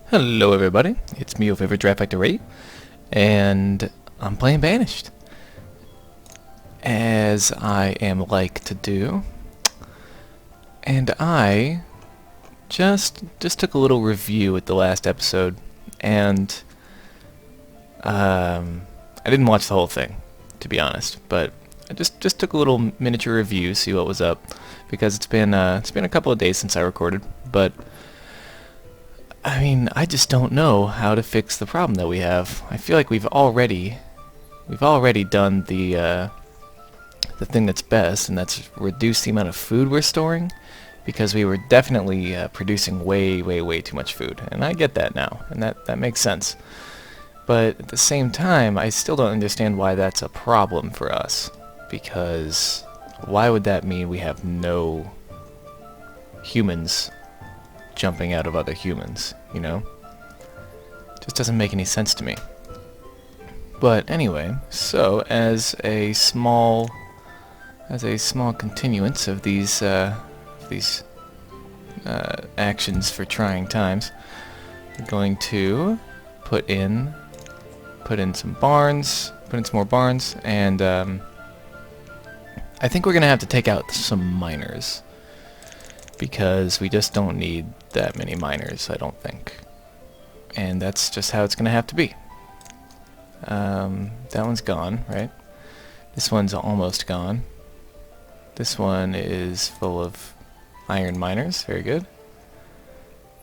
Hello everybody, it's me, your favorite Draft Factor 8, and I'm playing Banished, as I am like to do, and I just took a little review at the last episode, and I didn't watch the whole thing, to be honest, but I just took a little miniature review, see what was up, because it's been a couple of days since I recorded, but I mean, I just don't know how to fix the problem that we have. I feel like we've already done the thing that's best, and that's reduce the amount of food we're storing, because we were definitely producing way too much food, and I get that now, and that makes sense. But at the same time, I still don't understand why that's a problem for us, because why would that mean we have no humans jumping out of other humans, you know? Just doesn't make any sense to me. But anyway, so as a small continuance of these actions for trying times, we're going to put in some barns, put in some more barns, and I think we're gonna have to take out some miners, because we just don't need that many miners, I don't think. And that's just how it's going to have to be. That one's gone, right? This one's almost gone. This one is full of iron miners. Very good.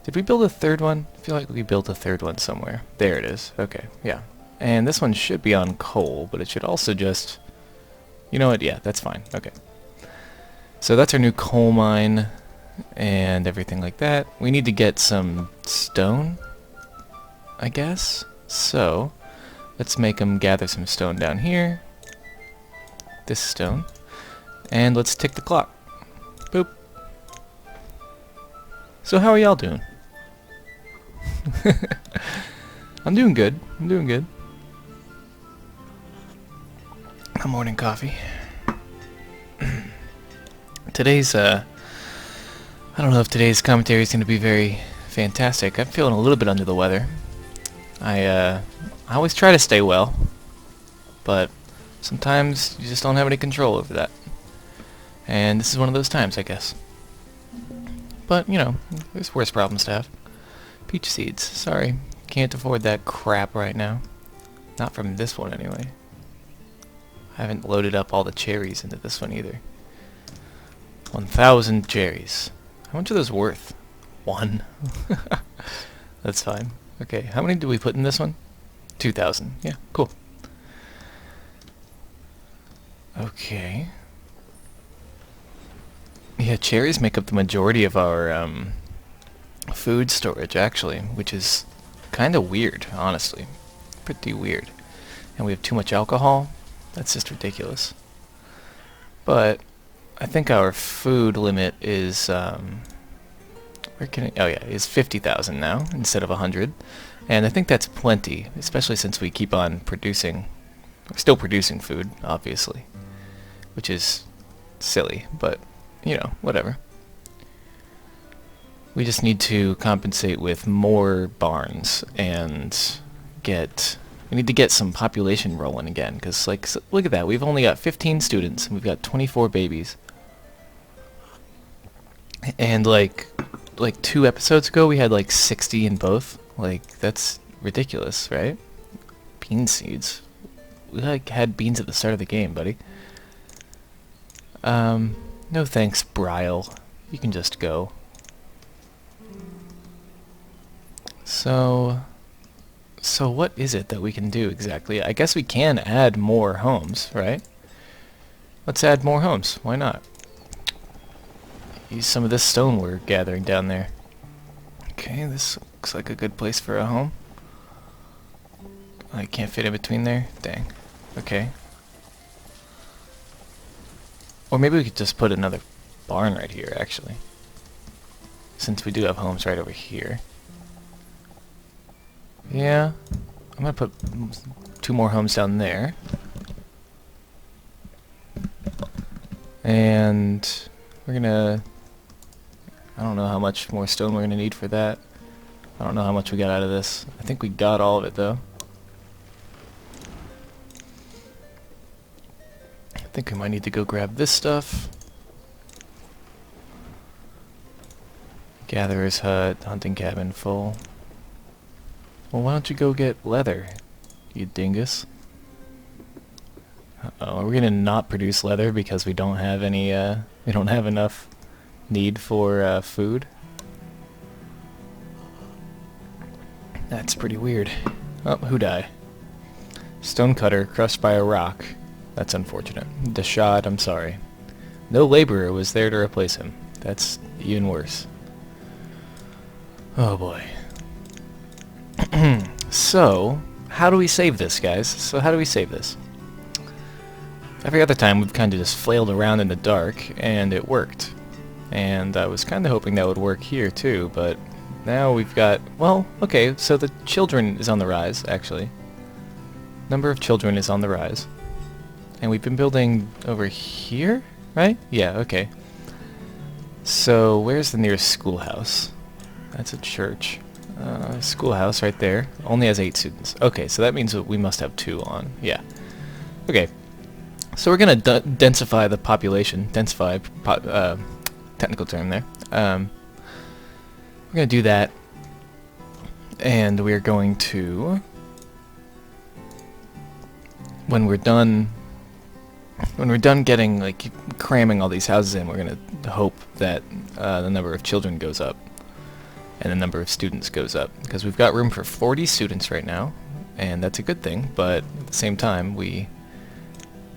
Did we build a third one? I feel like we built a third one somewhere. There it is. Okay, yeah. And this one should be on coal, but it should also just... You know what? Yeah, that's fine. Okay. So that's our new coal mine and everything like that. We need to get some stone, I guess. So let's make them gather some stone down here. This stone. And let's tick the clock. Boop. So how are y'all doing? I'm doing good. I'm doing good. A morning coffee. Today's I don't know if today's commentary is going to be very fantastic. I'm feeling a little bit under the weather. I always try to stay well, but sometimes you just don't have any control over that. And this is one of those times, I guess. But, you know, there's worse problems to have. Peach seeds. Sorry, can't afford that crap right now. Not from this one, anyway. I haven't loaded up all the cherries into this one, either. 1,000 cherries. How much are those worth? 1. That's fine. Okay, how many did we put in this one? 2,000. Yeah, cool. Okay. Yeah, cherries make up the majority of our food storage, actually, which is kind of weird, honestly. Pretty weird. And we have too much alcohol. That's just ridiculous. But I think our food limit is is 50,000 now instead of 100, and I think that's plenty, especially since we keep on producing, still producing food, obviously, which is silly, but you know, whatever. We just need to compensate with more barns and we need to get some population rolling again, because like, look at that, we've only got 15 students and we've got 24 babies. And like 2 episodes ago we had like 60 in both. Like, that's ridiculous, right? Bean seeds. We like had beans at the start of the game, buddy. No thanks, Bryle. You can just go. So what is it that we can do exactly? I guess we can add more homes, right? Let's add more homes. Why not? Use some of this stone we're gathering down there. Okay, this looks like a good place for a home. I can't fit in between there? Dang. Okay. Or maybe we could just put another barn right here, actually. Since we do have homes right over here. Yeah. I'm gonna put 2 more homes down there. And we're gonna... I don't know how much more stone we're gonna need for that. I don't know how much we got out of this. I think we got all of it, though. I think we might need to go grab this stuff. Gatherer's hut, hunting cabin full. Well, why don't you go get leather, you dingus? Uh-oh, are we gonna not produce leather because we don't have any, we don't have enough need for, food? That's pretty weird. Oh, who died? Stonecutter crushed by a rock. That's unfortunate. Deshad, I'm sorry. No laborer was there to replace him. That's even worse. Oh boy. So, how do we save this, guys? So how do we save this? Every other time we've kind of just flailed around in the dark, and it worked. And I was kind of hoping that would work here too, but now we've got... Well, okay, so the children is on the rise, actually. Number of children is on the rise. And we've been building over here, right? Yeah, okay. So, where's the nearest schoolhouse? That's a church. Schoolhouse right there. Only has 8 students. Okay, so that means that we must have 2 on. Yeah. Okay. So we're going to densify the population. Densify, technical term there. We're going to do that. And we're going to... When we're done getting, like, cramming all these houses in, we're going to hope that the number of children goes up. And the number of students goes up. Because we've got room for 40 students right now, and that's a good thing, but at the same time we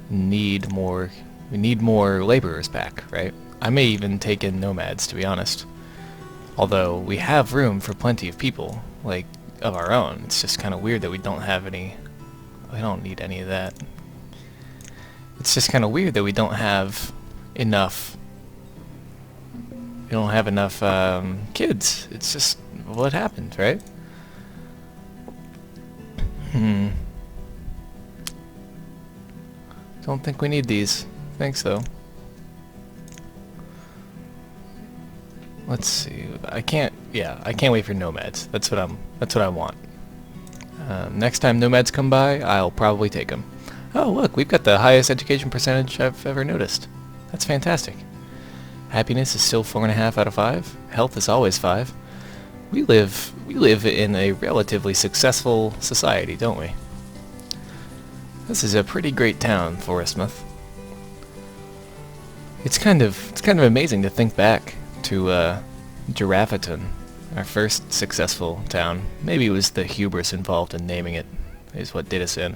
need more laborers back, right? I may even take in nomads, to be honest. Although we have room for plenty of people, like, of our own. It's just kind of weird that we don't have any... We don't need any of that. It's just kind of weird that we don't have enough... We don't have enough kids. It's just what happened, right? Don't think we need these. Thanks, though. Let's see. I can't wait for nomads. That's what I want. Next time nomads come by, I'll probably take them. Oh, look, we've got the highest education percentage I've ever noticed. That's fantastic. Happiness is still 4.5 out of 5. Health is always 5. We live in a relatively successful society, don't we? This is a pretty great town, Forestmouth. It's kind of amazing to think back to Giraffeton, our first successful town. Maybe it was the hubris involved in naming it, is what did us in.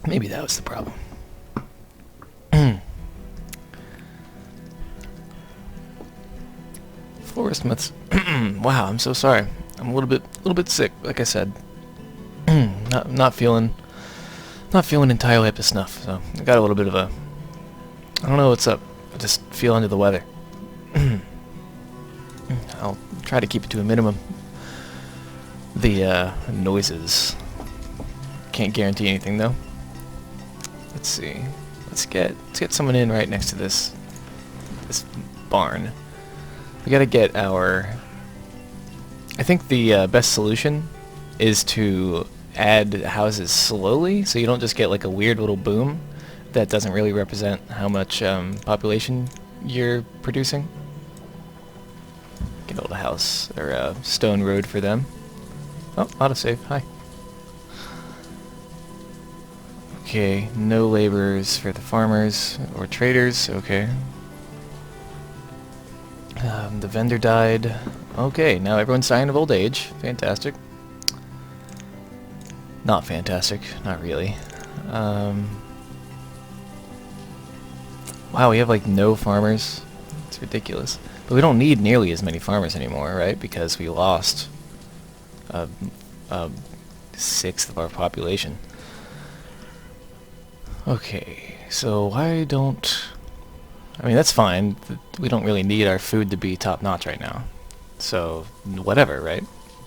Maybe that was the problem. Forestmouth's... Wow, I'm so sorry. I'm a little bit sick, like I said. not feeling entirely up to snuff. So I got a little bit of a... I don't know what's up. I just feel under the weather. I'll try to keep it to a minimum. The noises. Can't guarantee anything though. Let's see. Let's get someone in right next to this barn. We gotta get our... I think the best solution is to add houses slowly, so you don't just get like a weird little boom that doesn't really represent how much population you're producing. Get a little house, or a stone road for them. Oh, autosave, hi. Okay, no laborers for the farmers or traders, okay. The vendor died. Okay, now everyone's dying of old age. Fantastic. Not fantastic, not really. Wow, we have like no farmers. It's ridiculous. But we don't need nearly as many farmers anymore, right? Because we lost a sixth of our population. Okay, so why don't... I mean, that's fine. We don't really need our food to be top-notch right now. So, whatever, right?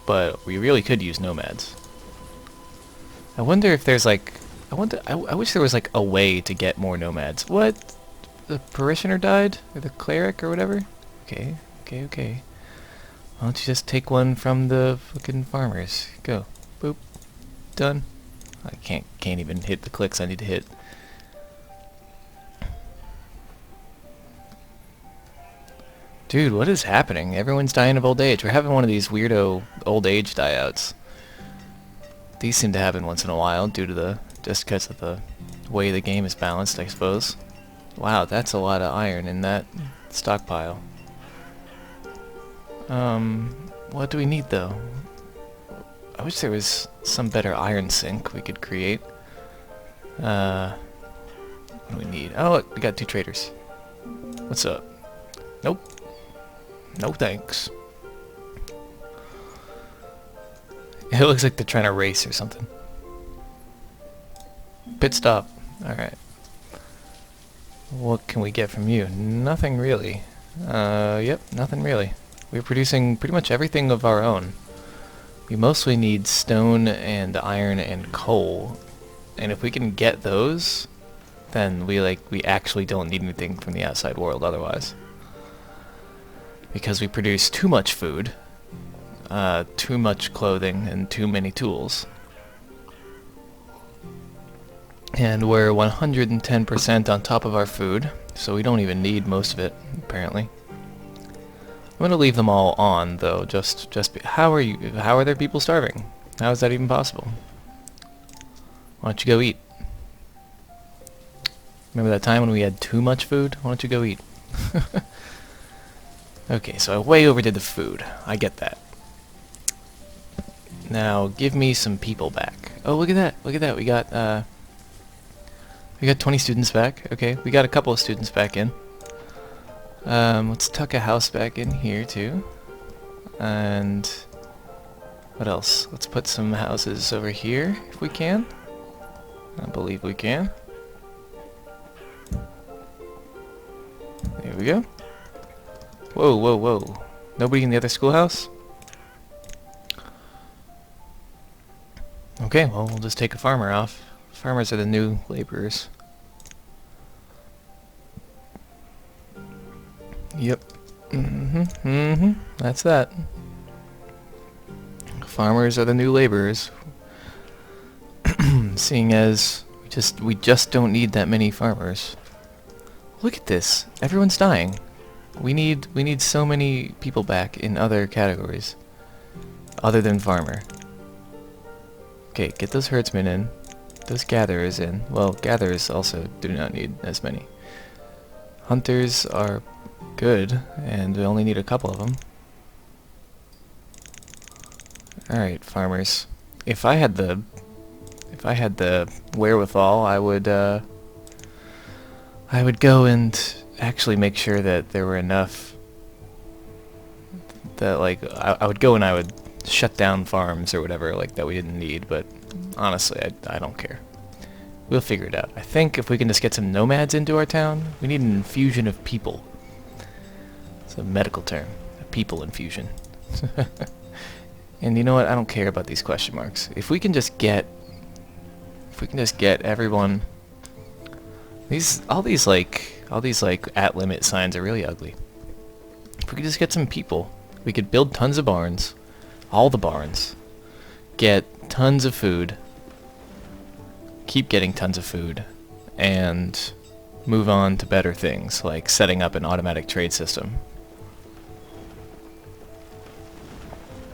But we really could use nomads. I wonder if there's like... I wish there was like a way to get more nomads. What? The parishioner died? Or the cleric or whatever? Okay. Okay, okay. Why don't you just take one from the fucking farmers? Go. Boop. Done. I can't even hit the clicks I need to hit. Dude, what is happening? Everyone's dying of old age. We're having one of these weirdo old age die-outs. These seem to happen once in a while due to the just because of the way the game is balanced, I suppose. Wow, that's a lot of iron in that stockpile. What do we need though? I wish there was some better iron sink we could create. What do we need? Oh, look, we got 2 traders. What's up? Nope. No thanks. It looks like they're trying to race or something. Pit stop. Alright. What can we get from you? Nothing really. Yep, nothing really. We're producing pretty much everything of our own. We mostly need stone and iron and coal. And if we can get those, then we actually don't need anything from the outside world otherwise. Because we produce too much food, too much clothing, and too many tools. And we're 110% on top of our food, so we don't even need most of it, apparently. I'm gonna leave them all on, though. How are there people starving? How is that even possible? Why don't you go eat? Remember that time when we had too much food? Why don't you go eat? Okay, so I way overdid the food. I get that. Now, give me some people back. Oh, look at that. Look at that. We got 20 students back. Okay, we got a couple of students back in. Let's tuck a house back in here, too. And what else? Let's put some houses over here, if we can. I believe we can. There we go. Whoa, whoa, whoa. Nobody in the other schoolhouse? Okay, well, we'll just take a farmer off. Farmers are the new laborers. Yep. That's that. Farmers are the new laborers. Seeing as we just don't need that many farmers. Look at this. Everyone's dying. We need so many people back in other categories other than farmer. Okay, get those herdsmen in. Those gatherers in. Well, gatherers also do not need as many. Hunters are good, and we only need a couple of them. Alright, farmers. If I had the wherewithal, I would go and actually make sure that there were enough that I would go and I would shut down farms or whatever that we didn't need, but honestly I don't care. We'll figure it out. I think if we can just get some nomads into our town, we need an infusion of people. It's a medical term, a people infusion. And you know what? I don't care about these question marks. If we can just get everyone, all these at limit signs are really ugly. If we could just get some people, we could build tons of barns, all the barns, get tons of food, keep getting tons of food, and move on to better things like setting up an automatic trade system.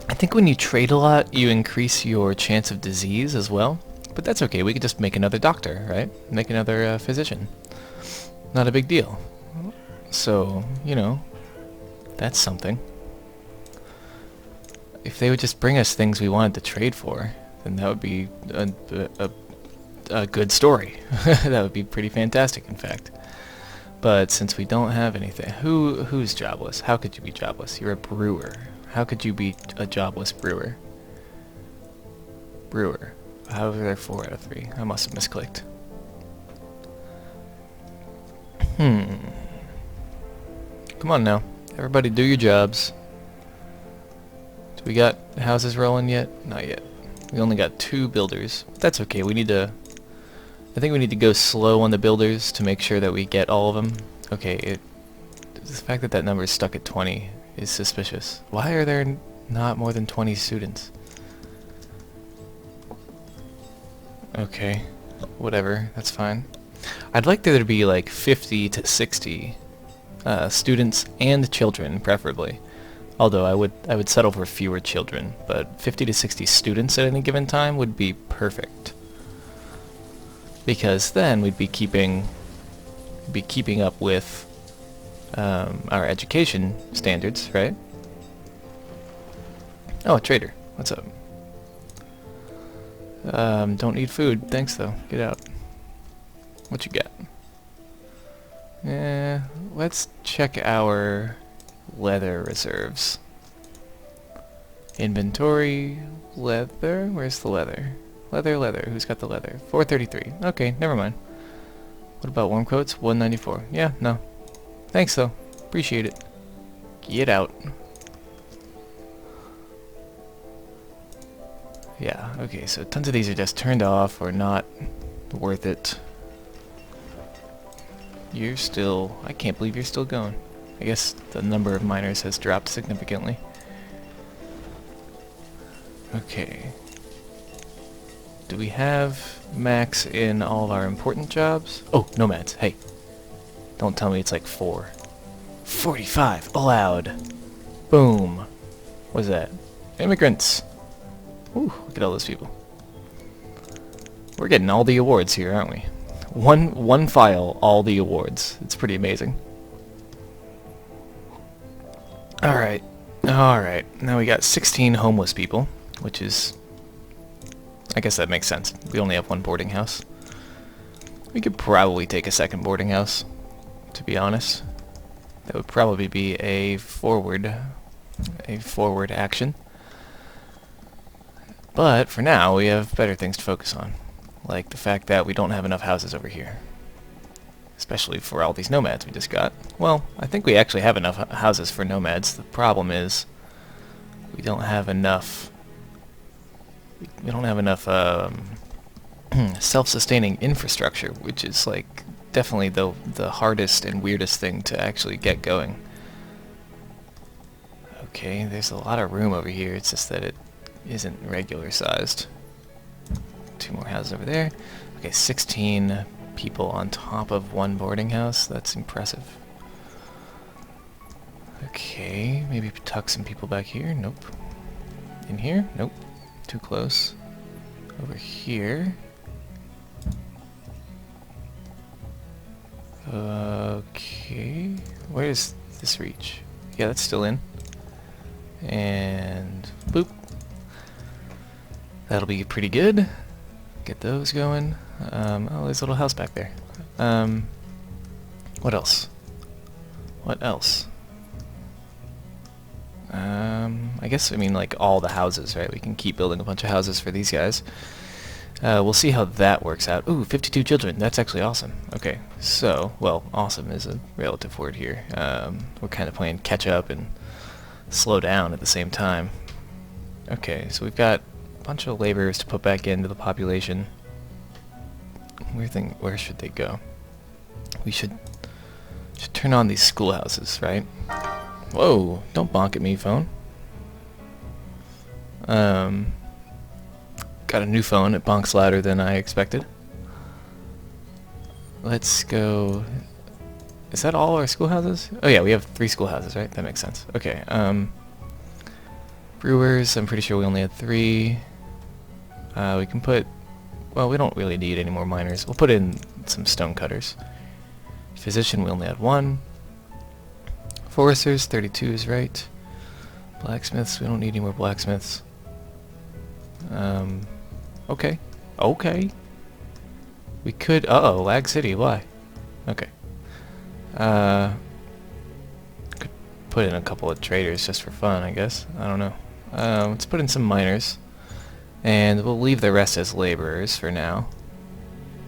I think when you trade a lot, you increase your chance of disease as well, but that's okay. We could just make another doctor, right? Make another physician. Not a big deal. So, you know, that's something. If they would just bring us things we wanted to trade for, then that would be a good story. That would be pretty fantastic, in fact. But since we don't have anything, who's jobless? How could you be jobless? You're a brewer. How could you be a jobless brewer? Brewer. How are there 4 out of 3? I must have misclicked. Come on now. Everybody do your jobs. Do we got houses rolling yet? Not yet. We only got 2 builders. That's okay. I think we need to go slow on the builders to make sure that we get all of them. Okay, the fact that that number is stuck at 20 is suspicious. Why are there not more than 20 students? Okay, whatever, that's fine. I'd like there to be like 50 to 60 students and children, preferably. Although I would settle for fewer children, but 50 to 60 students at any given time would be perfect. Because then we'd be keeping up with our education standards, right? Oh, a trader. What's up? Don't need food. Thanks, though. Get out. What you got? Let's check our leather reserves. Inventory, leather. Where's the leather? Leather. Who's got the leather? 433. Okay, never mind. What about warm coats? 194. Yeah, no. Thanks, though. Appreciate it. Get out. Yeah, okay, so tons of these are just turned off or not worth it. You're still... I can't believe you're still going. I guess the number of miners has dropped significantly. Okay. Do we have max in all of our important jobs? Oh, nomads. Hey. Don't tell me it's like 4. 45 allowed. Boom. What's that? Immigrants. Ooh, look at all those people. We're getting all the awards here, aren't we? One file, all the awards. It's pretty amazing. Alright. Alright. Now we got 16 homeless people, which is... I guess that makes sense. We only have one boarding house. We could probably take a second boarding house, to be honest. That would probably be a forward action. But for now, we have better things to focus on, like the fact that we don't have enough houses over here, especially for all these nomads we just got. Well, I think we actually have enough houses for nomads. The problem is we don't have enough. We don't have enough self-sustaining infrastructure, which is like definitely the hardest and weirdest thing to actually get going. Okay, there's a lot of room over here. It's just that it isn't regular sized. 2 more houses over there. Okay, 16 people on top of one boarding house. That's impressive. Okay, maybe tuck some people back here. Nope. In here? Nope. Too close. Over here. Okay. Where does this reach? Yeah, that's still in. And boop. That'll be pretty good. Get those going. Oh, there's a little house back there. What else? What else? I guess, I mean, like, all the houses, right? We can keep building a bunch of houses for these guys. We'll see how that works out. Ooh, 52 children. That's actually awesome. Okay, so, well, awesome is a relative word here. We're kind of playing catch up and slow down at the same time. Okay, so we've got a bunch of laborers to put back into the population. Where should they go? We should turn on these schoolhouses, right? Whoa, don't bonk at me, phone. Got a new phone. It bonks louder than I expected. Let's go... Is that all our schoolhouses? Oh yeah, we have 3 schoolhouses, right? That makes sense. Okay, brewers, I'm pretty sure we only had 3. We can put... Well, we don't really need any more miners. We'll put in some stone cutters. Physician, we only had 1. Foresters, 32 is right. Blacksmiths, we don't need any more blacksmiths. Okay. Okay. We could... Uh-oh, Lag City, why? Okay. Could put in a couple of traders just for fun, I guess. I don't know. Let's put in some miners. And we'll leave the rest as laborers for now.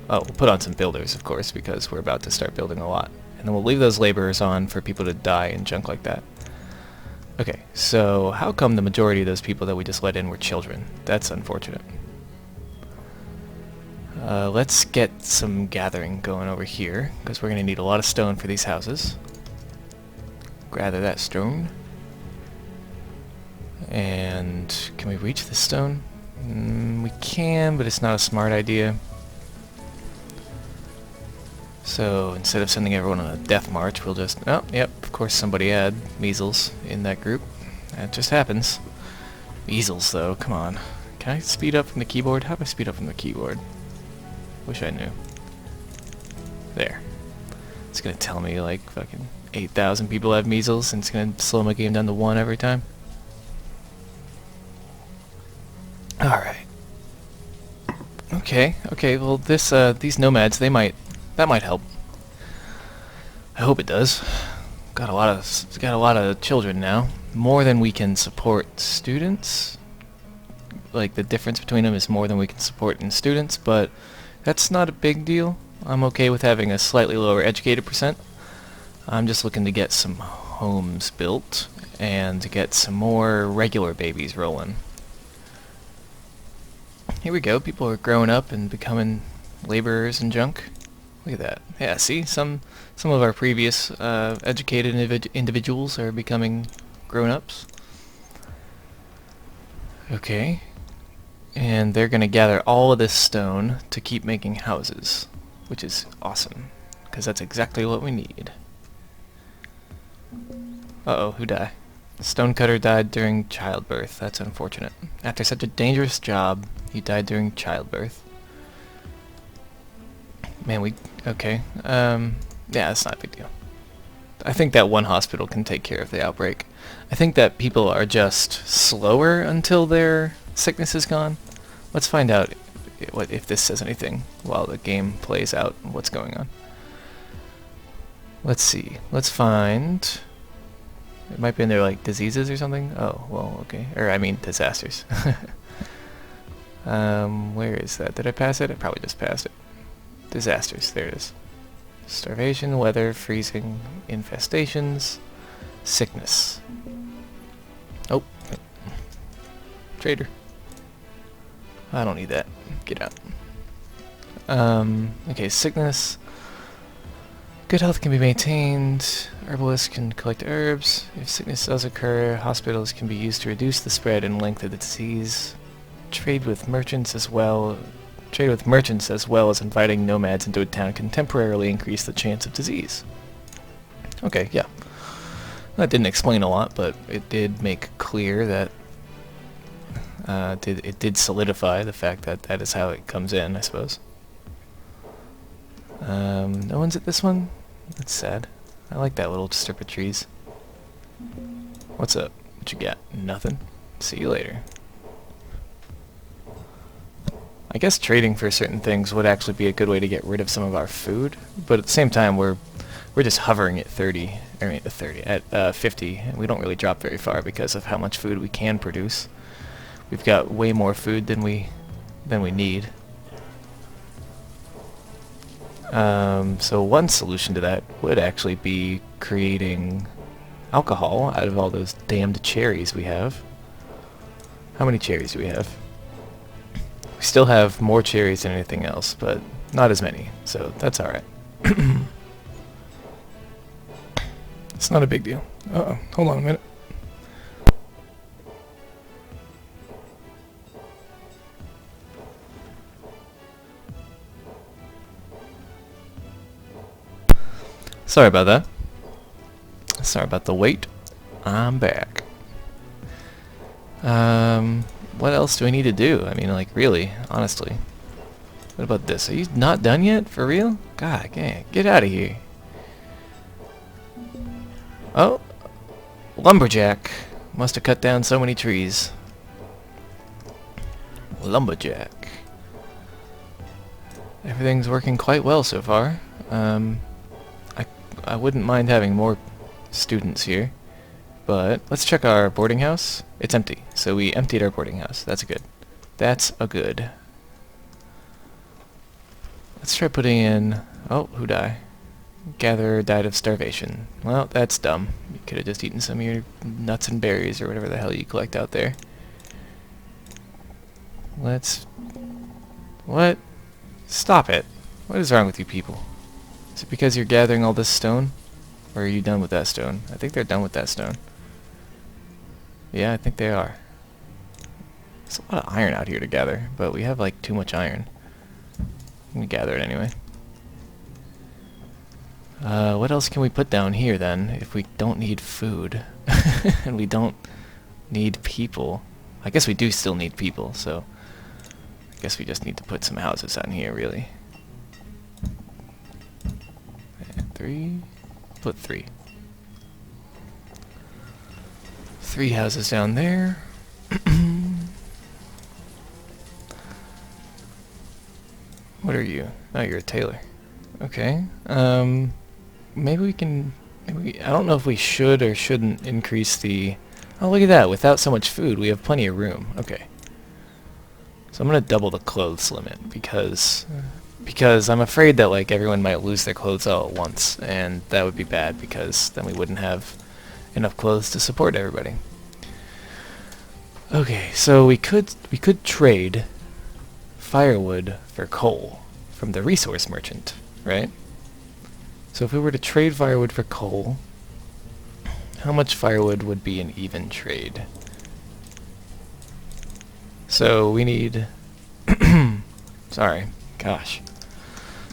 Oh, we'll put on some builders, of course, because we're about to start building a lot. And then we'll leave those laborers on for people to die and junk like that. Okay, so how come the majority of those people that we just let in were children? That's unfortunate. Let's get some gathering going over here, because we're going to need a lot of stone for these houses. Gather that stone. And can we reach the stone? We can, but it's not a smart idea. So instead of sending everyone on a death march, we'll just... Oh, yep, of course somebody had measles in that group. That just happens. Measles, though, come on. Can I speed up from the keyboard? How do I speed up from the keyboard? Wish I knew. There. It's gonna tell me, like, fucking 8,000 people have measles, and it's gonna slow my game down to 1 every time. Alright. Okay, well this, these nomads, that might help. I hope it does. Got a lot of children now. More than we can support students. Like, the difference between them is more than we can support in students, but that's not a big deal. I'm okay with having a slightly lower educated percent. I'm just looking to get some homes built and to get some more regular babies rolling. Here we go, people are growing up and becoming laborers and junk. Look at that. Yeah, see, some of our previous educated individuals are becoming grown-ups. Okay. And they're gonna gather all of this stone to keep making houses, which is awesome, because that's exactly what we need. Uh-oh, who died? Stonecutter died during childbirth. That's unfortunate. After such a dangerous job, he died during childbirth. Man, okay. Yeah, that's not a big deal. I think that one hospital can take care of the outbreak. I think that people are just slower until their sickness is gone. Let's find out if this says anything while the game plays out what's going on. Let's see. Let's find... It might be in there, like, diseases or something. Oh, well, okay. Or, I mean, disasters. Where is that? Did I pass it? I probably just passed it. Disasters. There it is. Starvation, weather, freezing, infestations, sickness. Oh. Trader. I don't need that. Get out. Okay, sickness. Good health can be maintained. Herbalists can collect herbs. If sickness does occur, hospitals can be used to reduce the spread and length of the disease. Trade with merchants as well as inviting nomads into a town can temporarily increase the chance of disease. Okay, yeah. That didn't explain a lot, but it did make clear that it did solidify the fact that that is how it comes in, I suppose. No one's at this one? That's sad. I like that little strip of trees. What's up? What you got? Nothing? See you later. I guess trading for certain things would actually be a good way to get rid of some of our food, but at the same time we're just hovering at 50, and we don't really drop very far because of how much food we can produce. We've got way more food than we need. So one solution to that would actually be creating alcohol out of all those damned cherries we have. How many cherries do we have? We still have more cherries than anything else, but not as many, so that's alright. It's not a big deal. Uh-oh, hold on a minute. Sorry about that. Sorry about the wait. I'm back. What else do I need to do? I mean, like, really, honestly. What about this? Are you not done yet? For real? God, get out of here. Oh, lumberjack. Must have cut down so many trees. Lumberjack. Everything's working quite well so far. I wouldn't mind having more students here, but let's check our boarding house. It's empty, so we emptied our boarding house. That's good. That's a good. Let's try putting in... Oh, who died? Gatherer died of starvation. Well, that's dumb. You could have just eaten some of your nuts and berries or whatever the hell you collect out there. Let's... What? Stop it. What is wrong with you people? Is it because you're gathering all this stone? Or are you done with that stone? I think they're done with that stone. Yeah, I think they are. There's a lot of iron out here to gather, but we have like too much iron. I'm gonna gather it anyway. What else can we put down here then if we don't need food and we don't need people? I guess we do still need people, so I guess we just need to put some houses down here, really. And 3. Put 3. 3 houses down there. What are you? Oh, you're a tailor. Okay. Maybe we can... I don't know if we should or shouldn't increase the... Oh, look at that. Without so much food, we have plenty of room. Okay. So I'm going to double the clothes limit because I'm afraid that like everyone might lose their clothes all at once, and that would be bad because then we wouldn't have enough clothes to support everybody. Okay, so we could trade firewood for coal from the resource merchant, right? So if we were to trade firewood for coal, how much firewood would be an even trade? So we need... Sorry, gosh.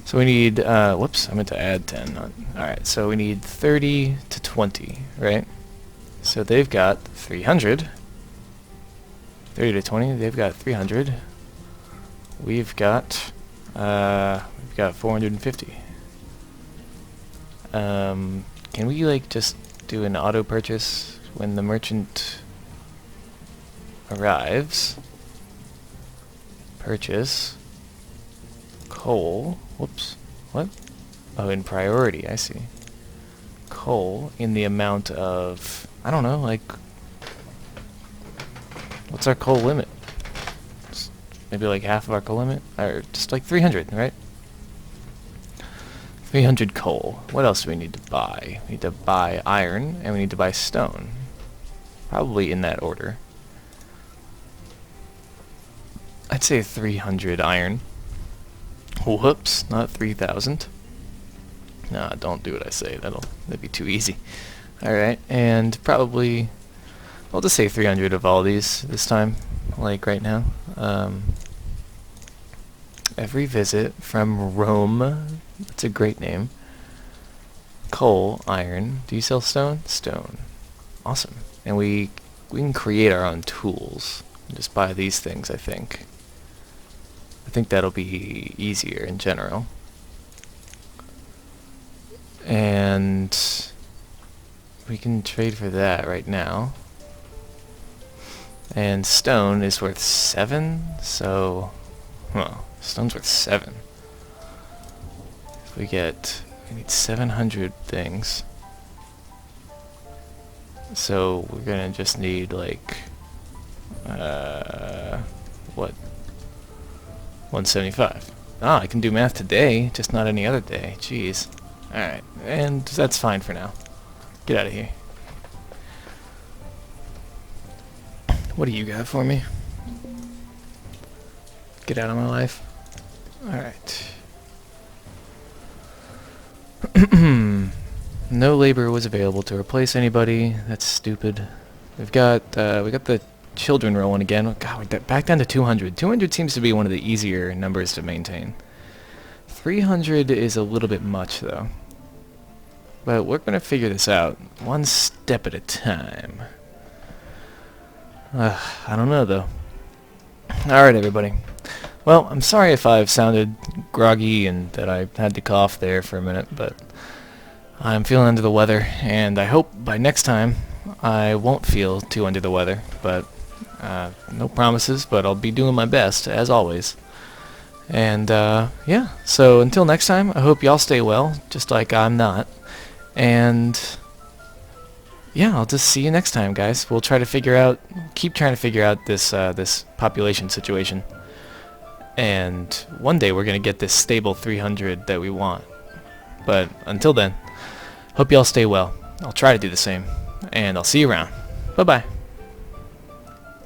So we need... whoops, I meant to add 10. Alright, so we need 30 to 20, right? So they've got 300. 30 to 20, they've got 300. We've got 450. Can we like just do an auto purchase when the merchant arrives? Purchase coal. Whoops. What? Oh, in priority, I see. Coal in the amount of, I don't know, like, what's our coal limit? Just maybe like half of our coal limit? Or just like 300, right? 300 coal. What else do we need to buy? We need to buy iron, and we need to buy stone. Probably in that order. I'd say 300 iron. Whoops, not 3,000. Nah, don't do what I say. That'd be too easy. Alright, and probably... I'll just say 300 of all these this time, like right now. Every visit from Rome. That's a great name. Coal, iron. Do you sell stone? Stone. Awesome. And we can create our own tools. Just buy these things, I think. I think that'll be easier in general. And we can trade for that right now. And stone is worth 7, so... Well, stone's worth 7. If we need 700 things. So we're gonna just need like... what? 175. Ah, I can do math today, just not any other day. Jeez. Alright, and that's fine for now. Get out of here. What do you got for me? Get out of my life. Alright. No labor was available to replace anybody. That's stupid. We got the children rolling again. God, we're back down to 200. 200 seems to be one of the easier numbers to maintain. 300 is a little bit much, though. But we're going to figure this out one step at a time. I don't know, though. Alright, everybody. Well, I'm sorry if I've sounded groggy and that I had to cough there for a minute, but I'm feeling under the weather, and I hope by next time I won't feel too under the weather, but no promises, but I'll be doing my best, as always. And, yeah, so until next time, I hope y'all stay well, just like I'm not. And, yeah, I'll just see you next time, guys. We'll try to keep trying to figure out this, this population situation. And one day we're going to get this stable 300 that we want. But until then, hope y'all stay well. I'll try to do the same. And I'll see you around. Bye-bye.